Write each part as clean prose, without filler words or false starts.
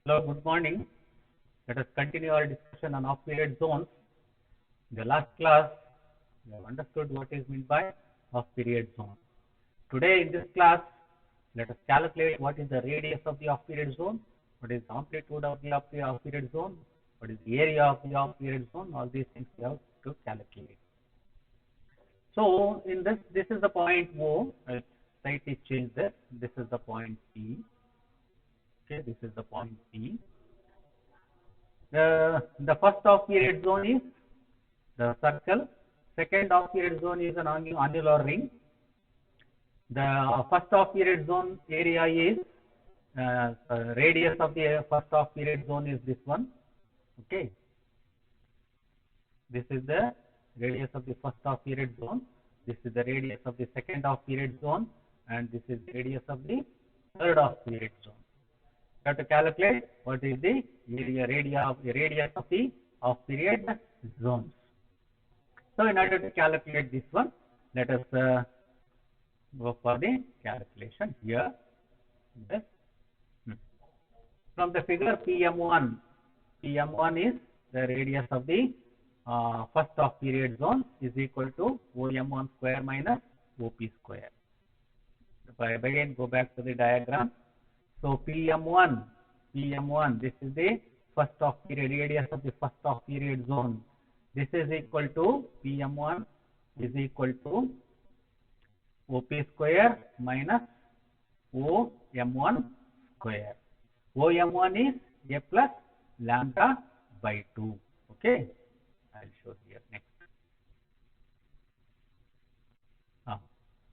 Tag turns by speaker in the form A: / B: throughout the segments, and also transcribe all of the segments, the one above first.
A: Hello, good morning. Let us continue our discussion on off-period zones. In the last class, we have understood what is meant by off-period zone. Today in this class, let us calculate what is the radius of the off-period zone, what is the amplitude of the off-period zone, what is the area of the off-period zone. All these things we have to calculate. So in this is the point O. I'll slightly change this. This is the point P. Okay, this is the point P. The first off-period zone is the circle. Second off-period zone is an annular ring. The first off-period zone area is radius of the first off-period zone is this one. Okay, this is the radius of the first off-period zone. This is the radius of the second off-period zone, and this is the radius of the third off-period zone. We have to calculate what is the radius of the off-period zones. So in order to calculate this one, let us go for the calculation here. Yes. From the figure PM1 is the radius of the first off-period zone is equal to OM1 square minus OP square. If I again go back to the diagram, so PM1, this is the first off-period radius of the first off-period zone. This is equal to PM1 is equal to OP square minus OM1 square. OM1 is A plus lambda by 2. Okay, I'll show here next.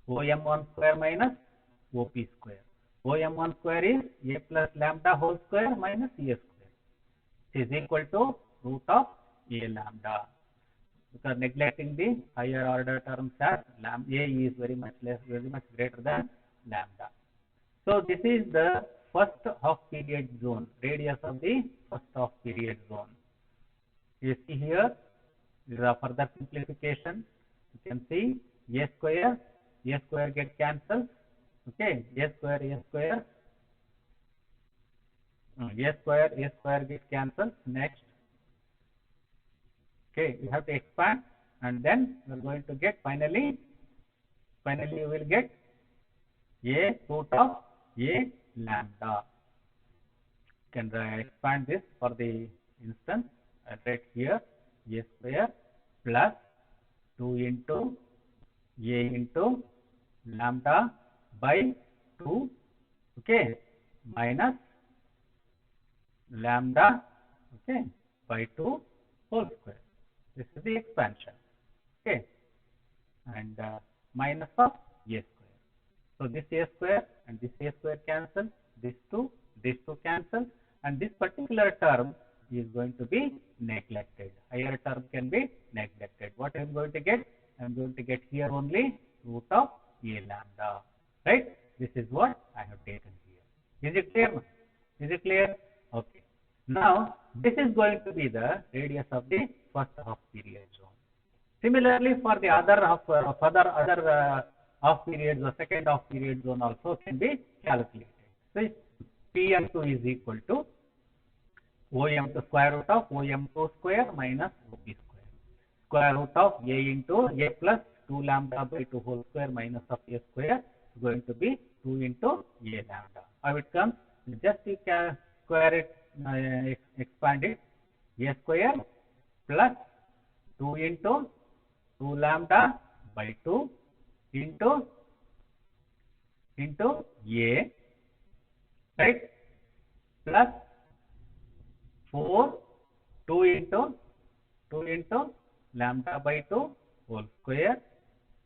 A: OM1 square minus OP square. OM1 square is A plus lambda whole square minus A square. It is equal to root of A lambda. Because neglecting the higher order terms as A is very much greater than lambda. So this is the first off-period zone, radius of the first off-period zone. You see here, there are further simplification. You can see A square get cancelled. Okay, A square gets cancelled. Next, okay, you have to expand, and then we are going to get finally you will get A root of A lambda. You can expand this for the instance. I write here A square plus 2 into A into lambda by 2, okay, minus lambda, okay, by 2 whole square. This is the expansion, okay, and minus of A square. So this A square and this A square cancel, these two cancel, and this particular term is going to be neglected. Higher term can be neglected. What I am going to get? I am going to get here only root of A lambda. Right? This is what I have taken here. Is it clear? Is it clear? Okay. Now, this is going to be the radius of the first off-period zone. Similarly, for the other off-periods or second off-period zone also can be calculated. So, PM2 is equal to OM to square root of OM2 square minus OP square. Square root of A into A plus 2 lambda by 2 whole square minus of A square is going to be 2 into A lambda. How it comes? Just you can square it, expand it. A square plus 2 into 2 lambda by 2 into A, right, plus 4 2 into lambda by 2 whole square,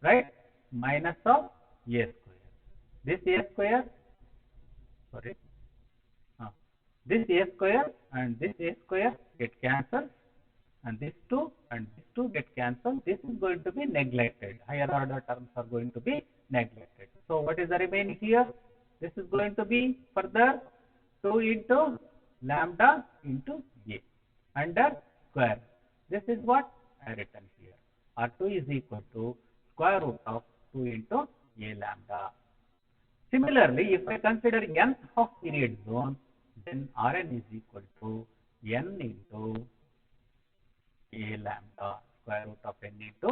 A: right, minus of A square. This A square, this A square and this A square get cancelled, and this 2 and this 2 get cancelled. This is going to be neglected. Higher order terms are going to be neglected. So what is the remaining here? This is going to be further 2 into lambda into A under square. This is what I written here. R2 is equal to square root of 2 into A lambda. Similarly, if I consider nth half period zone, then Rn is equal to n into a lambda, square root of n into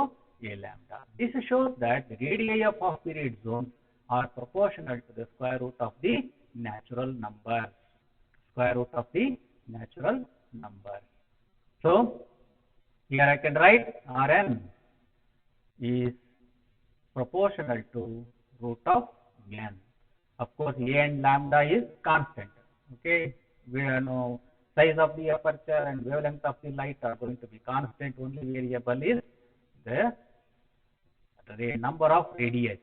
A: a lambda. This shows that the radii of half period zones are proportional to the square root of the natural number. Square root of the natural number. So here I can write Rn is proportional to root of n. Of course, a and lambda is constant. Okay, we know size of the aperture and wavelength of the light are going to be constant. Only variable is the number of radii.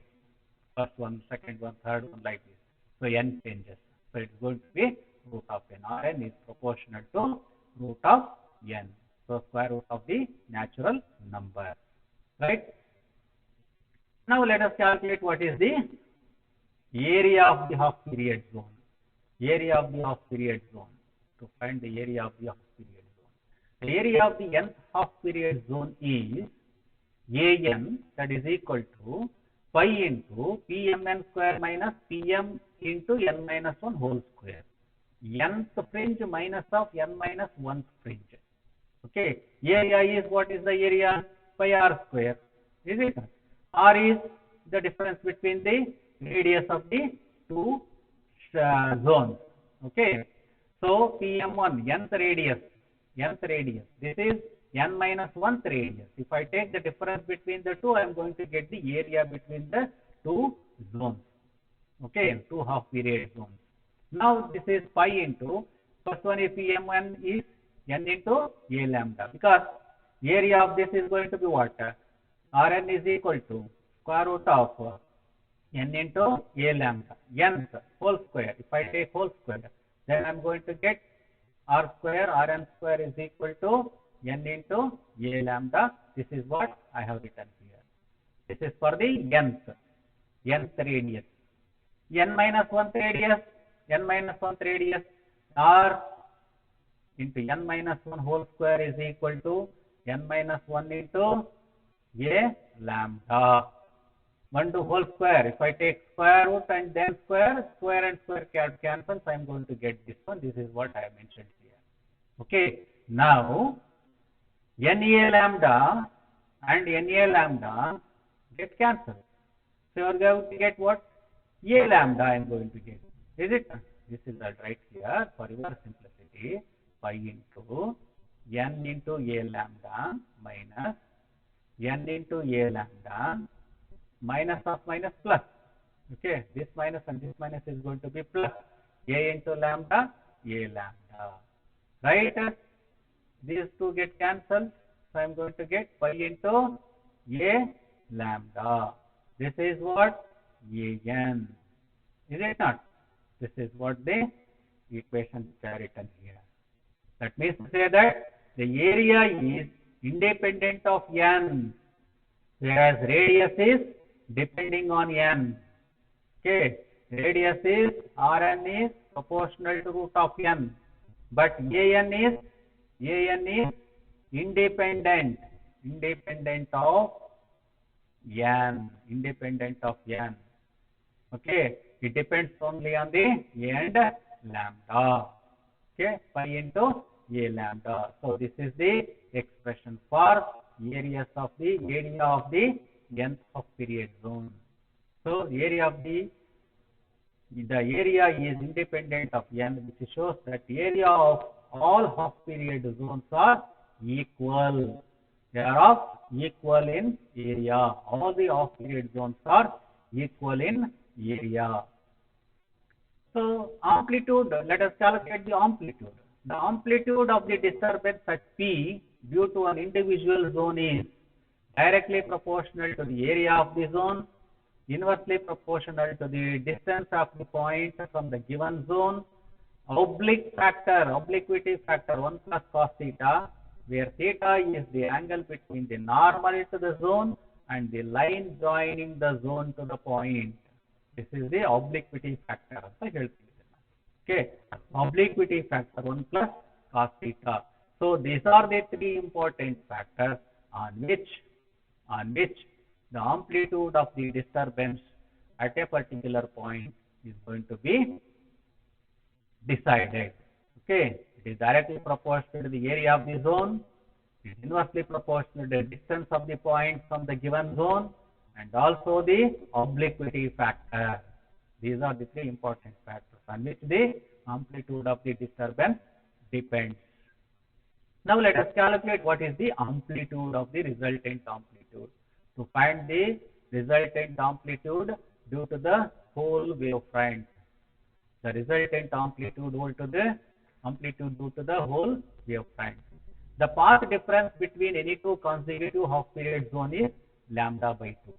A: First one, second one, third one, like this. So n changes. So it's going to be root of n. Rn is proportional to root of n. So square root of the natural number. Right? Now let us calculate what is the area of the half period zone. Area of the half period zone. To find the area of the half period zone. The area of the nth half period zone is An, that is equal to pi into Pmn square minus Pm into n minus 1 whole square. Nth fringe minus of n minus 1th fringe. Okay. Area is, what is the area? Pi r square. Is it? R is the difference between the radius of the two zones. Okay. So Pm1, nth radius. This is n minus 1th radius. If I take the difference between the two, I am going to get the area between the two zones. Okay, two half period zones. Now this is pi into, first one is Pm1 is n into a lambda, because area of this is going to be what? Rn is equal to square root of n into a lambda, nth whole square. If I take whole square, then I am going to get r square, Rn square is equal to n into a lambda. This is what I have written here. This is for the nth radius. N minus 1th radius, r into n minus 1 whole square is equal to n minus 1 into a lambda. 1 to whole square. If I take square root and then square and square cancels, I am going to get this one. This is what I have mentioned here. Okay. Now, NA lambda and NA lambda get cancelled. So you are going to get what? A lambda I am going to get. Is it? This is right here for your simplicity. Pi into n into a lambda minus n into a lambda minus of minus plus. Okay, this minus and this minus is going to be plus a into lambda, a lambda. Right? These two get cancelled. So I am going to get pi into a lambda. This is what? An. Is it not? This is what the equation which I written here. That means to say that the area is independent of n, whereas radius is depending on n. Okay, radius is Rn is proportional to root of n, but An is independent of n. Okay, it depends only on the a and lambda. Okay, pi into a lambda. So this is the expression for area of the nth half period zone. So area of the area is independent of n, which shows that area of all half period zones are equal. They are equal in area. All the half period zones are equal in area. So amplitude, let us calculate the amplitude. The amplitude of the disturbance at P due to an individual zone is directly proportional to the area of the zone, inversely proportional to the distance of the point from the given zone, obliquity factor 1 plus cos theta, where theta is the angle between the normal to the zone and the line joining the zone to the point. This is the obliquity factor. Okay, obliquity factor 1 plus cos theta. So these are the three important factors on which the amplitude of the disturbance at a particular point is going to be decided. Okay, it is directly proportional to the area of the zone. It is inversely proportional to the distance of the point from the given zone, and also the obliquity factor. These are the three important factors on which the amplitude of the disturbance depends. Now let us calculate what is the amplitude of the resultant amplitude. To find the resultant amplitude due to the whole wavefront, the resultant amplitude due to the whole wavefront. The path difference between any two consecutive half period zone is lambda by 2.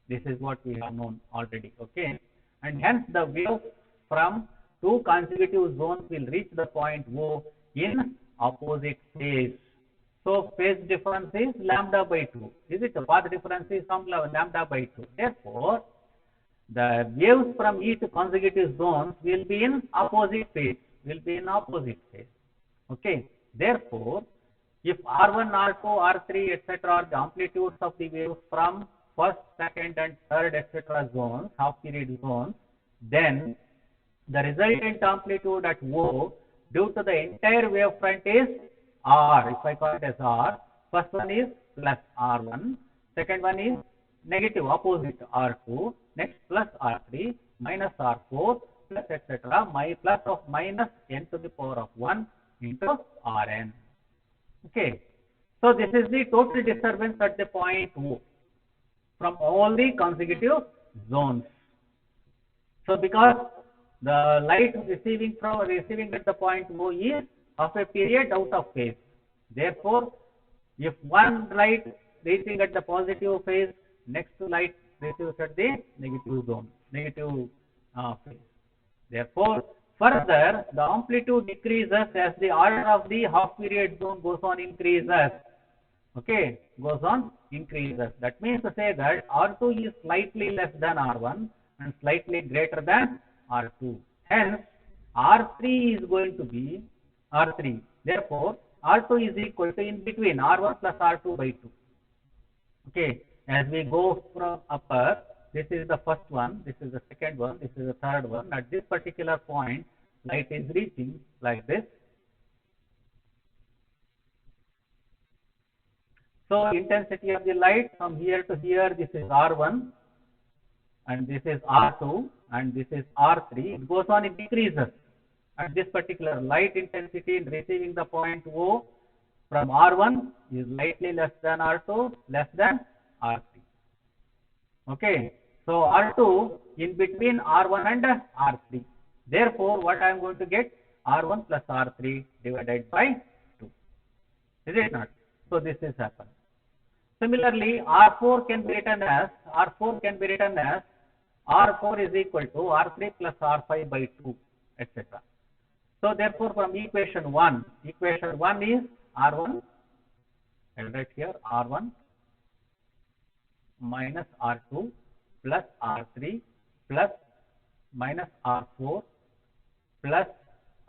A: This is what we have known already. Okay, and hence the wave from two consecutive zones will reach the point O in opposite phase. So phase difference is lambda by 2. Is it? The path difference is some lambda by 2. Therefore, the waves from each consecutive zones will be in opposite phase. Okay. Therefore, if R1, R2, R3, etc. are the amplitudes of the waves from first, second, and third, etc. zones, half period zones, then the resultant amplitude at O due to the entire wavefront is R. If I call it as R, first one is plus R1, second one is negative opposite R2, next plus R3, minus R4, plus etc. Plus of minus n to the power of 1 into Rn. Okay. So this is the total disturbance at the point O from all the consecutive zones. So because the light receiving at the point O is of a period out of phase. Therefore, if one light reaching at the positive phase, next light receives at the negative phase. Therefore, further the amplitude decreases as the order of the half period zone goes on increases. Okay, goes on increases. That means to say that R2 is slightly less than R1 and slightly greater than R2. Hence, R3 is going to be R3. Therefore, R2 is equal to in between R1 plus R2 by 2. Okay, as we go from upper, this is the first one, this is the second one, this is the third one. At this particular point, light is reaching like this. So, intensity of the light from here to here, this is R1, and this is R2, and this is R3. It goes on, it decreases. At this particular light intensity in receiving the point O from R1 is slightly less than R2, less than R3. Okay. So R2 in between R1 and R3. Therefore, what I am going to get? R1 plus R3 divided by 2. Is it not? So this is happened. Similarly, R4 can be written as R4 is equal to R3 plus R5 by 2, etc. So therefore, from equation 1 is R1, I will write here R1 minus R2 plus R3 plus minus R4 plus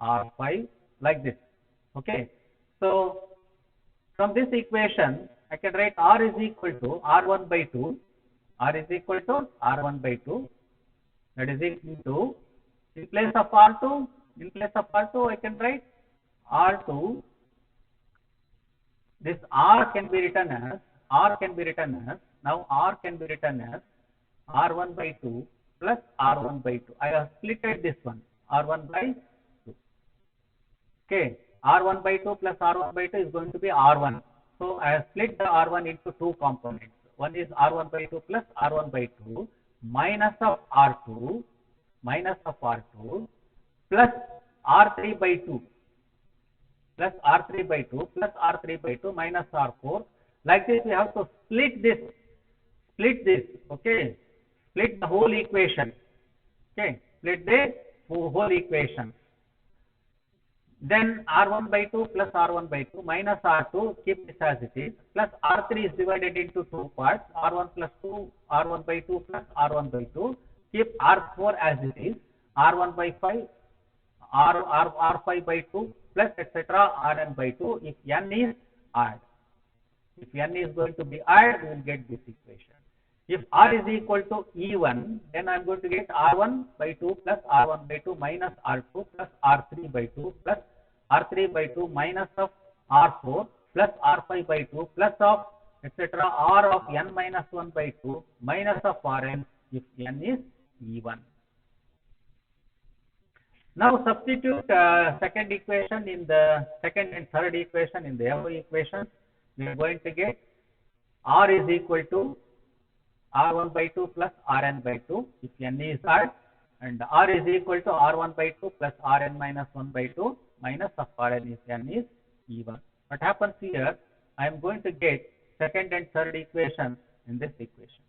A: R5 like this. Okay. So from this equation, I can write R is equal to R1 by 2. R is equal to R1 by 2. That is equal to, in place of R2, I can write R2. This R can be written as now R can be written as R1 by 2 plus R1 by 2. I have splitted this one, R1 by 2. Okay, R1 by 2 plus R1 by 2 is going to be R1. So I have split the R1 into two components. One is R1 by 2 plus R1 by 2 minus of R2 plus R3 by 2 plus R3 by 2 plus R3 by 2 minus R4. Like this, we have to split this. Okay, split the whole equation. Okay, split the whole equation. Then R1 by 2 plus R1 by 2 minus R2, keep this as it is, plus R3 is divided into two parts, R1 plus 2, R1 by 2 plus R1 by 2, keep R4 as it is, R1 by 5, R5 by 2 plus etc. Rn by 2 if n is odd. If n is going to be odd, we will get this equation. If R is equal to even, then I am going to get R1 by 2 plus R1 by 2 minus R2 plus R3 by 2 plus R3 by 2 minus of R4 plus R5 by 2 plus of etc. R of n minus 1 by 2 minus of Rn if n is even. Now substitute second equation in the second and third equation in the above equation. We are going to get R is equal to R1 by 2 plus Rn by 2 if n is odd, and R is equal to R1 by 2 plus Rn minus 1 by 2 minus of Rn if n is even. What happens here? I am going to get second and third equation in this equation.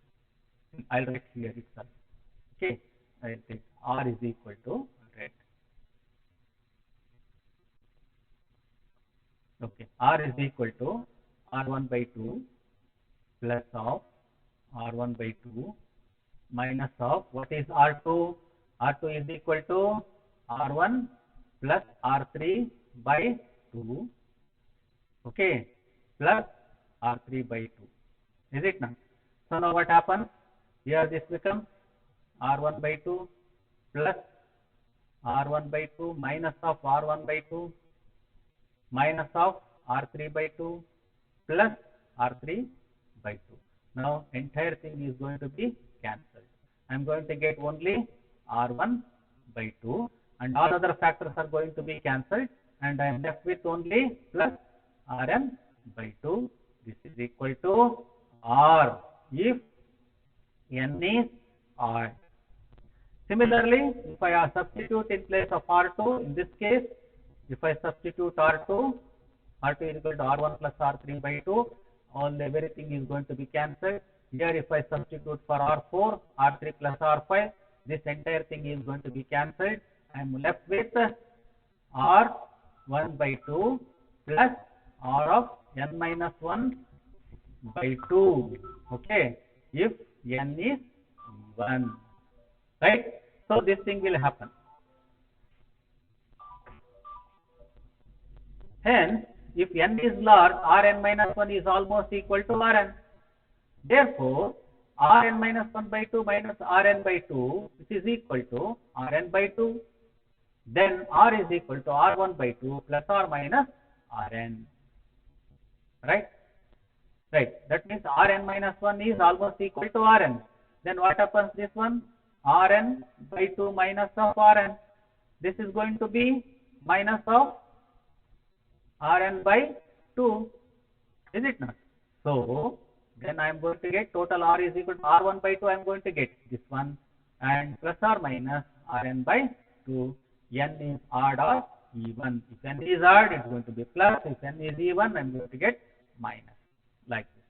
A: I'll write here itself. Okay, I'll take R is equal to red. Okay, R is equal to R1 by 2 plus of R1 by 2 minus of what is R2? R2 is equal to R1 plus R3 by 2. Okay, plus R3 by 2. Is it not? So now what happens? Here this becomes R1 by 2 plus R1 by 2 minus of R1 by 2 minus of R3 by 2 plus R3 by 2. Now entire thing is going to be cancelled. I am going to get only R1 by 2 and all other factors are going to be cancelled, and I am left with only plus Rn by 2. This is equal to R if n is odd. Similarly, if I substitute in place of R2, in this case, if I substitute R2 is equal to R1 plus R3 by 2, everything is going to be cancelled. Here if I substitute for R4, R3 plus R5, this entire thing is going to be cancelled. I am left with R1 by 2 plus R of n minus 1 by 2. Okay, if n is 1, right? So this thing will happen. Hence, if n is large, Rn minus 1 is almost equal to Rn. Therefore, Rn minus 1 by 2 minus Rn by 2, which is equal to Rn by 2. Then R is equal to R1 by 2 plus R minus Rn. Right? Right. That means Rn minus 1 is almost equal to Rn. Then what happens this one? Rn by 2 minus of Rn. This is going to be minus of Rn by 2. Is it not? So, then I am going to get total R is equal to R1 by 2. I am going to get this one and plus or minus Rn by 2. N is odd or even. If n is odd, it is going to be plus. If n is even, I am going to get minus, like this.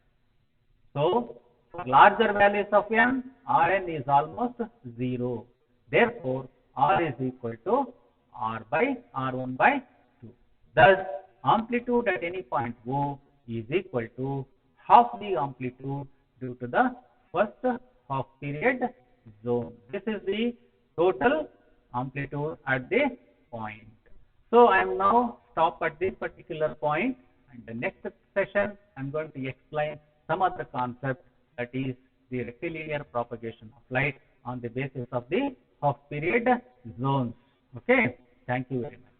A: So, for larger values of n, Rn is almost 0. Therefore, R is equal to R by R1 by 2. Thus, amplitude at any point O is equal to half the amplitude due to the first half period zone. This is the total amplitude at the point. So I am now stop at this particular point, and the next session I am going to explain some other concept, that is the rectilinear propagation of light on the basis of the half period zones. Okay, thank you very much.